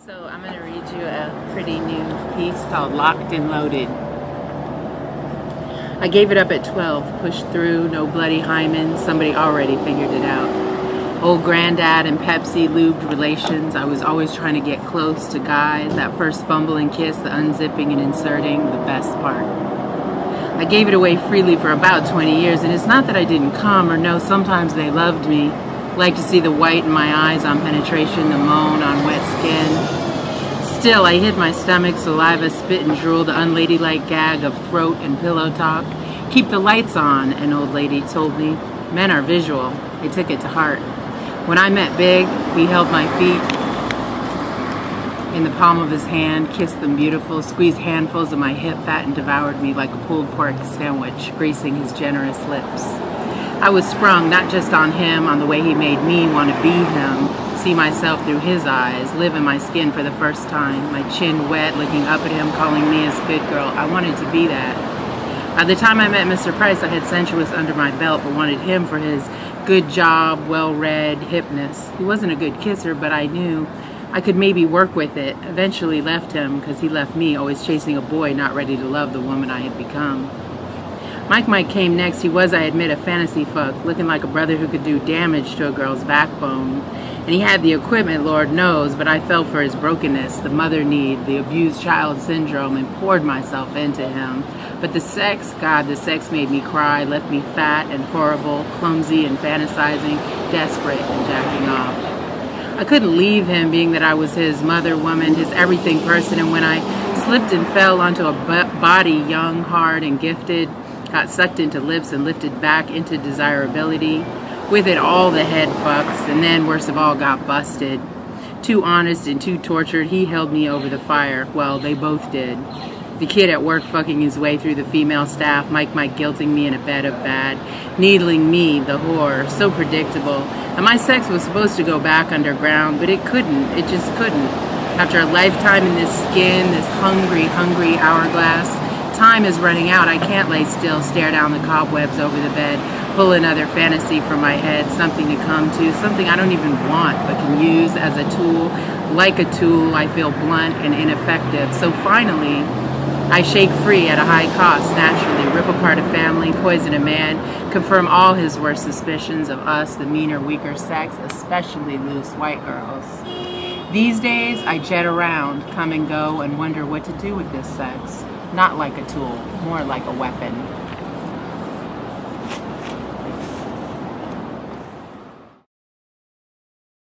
So I'm going to read you a pretty new piece called Locked and Loaded. I gave it up at 12, pushed through, no bloody hymen, somebody already figured it out. Old granddad and Pepsi lubed relations. I was always trying to get close to guys. That first fumble and kiss, the unzipping and inserting, the best part. I gave it away freely for about 20 years, and it's not that I didn't come or no, sometimes they loved me. Like to see the white in my eyes on penetration, the moan on wet skin. Still, I hid my stomach, saliva, spit and drool, the unladylike gag of throat and pillow talk. Keep the lights on, an old lady told me. Men are visual. I took it to heart. When I met Big, he held my feet in the palm of his hand, kissed them beautiful, squeezed handfuls of my hip fat and devoured me like a pulled pork sandwich, greasing his generous lips. I was sprung not just on him, on the way he made me want to be him, see myself through his eyes, live in my skin for the first time, my chin wet, looking up at him, calling me his good girl. I wanted to be that. By the time I met Mr. Price, I had sensuous under my belt, but wanted him for his good job, well-read hipness. He wasn't a good kisser, but I knew I could maybe work with it. Eventually left him because he left me, always chasing a boy, not ready to love the woman I had become. Mike came next. He was, I admit, a fantasy fuck, looking like a brother who could do damage to a girl's backbone. And he had the equipment, Lord knows, but I fell for his brokenness, the mother need, the abused child syndrome, and poured myself into him. But the sex, God, the sex made me cry, left me fat and horrible, clumsy and fantasizing, desperate and jacking off. I couldn't leave him, being that I was his mother, woman, his everything person, and when I slipped and fell onto a body young, hard, and gifted, got sucked into lips and lifted back into desirability, with it all the head fucks, and then, worst of all, got busted. Too honest and too tortured, he held me over the fire. Well, they both did. The kid at work fucking his way through the female staff, Mike guilting me in a bed of bad, needling me, the whore, so predictable. And my sex was supposed to go back underground, but it couldn't, it just couldn't. After a lifetime in this skin, this hungry hourglass, time is running out. I can't lay still, stare down the cobwebs over the bed, pull another fantasy from my head, something to come to, something I don't even want, but can use as a tool. Like a tool, I feel blunt and ineffective. So finally, I shake free at a high cost, naturally, rip apart a family, poison a man, confirm all his worst suspicions of us, the meaner, weaker sex, especially loose white girls. These days, I jet around, come and go, and wonder what to do with this sex. Not like a tool, more like a weapon.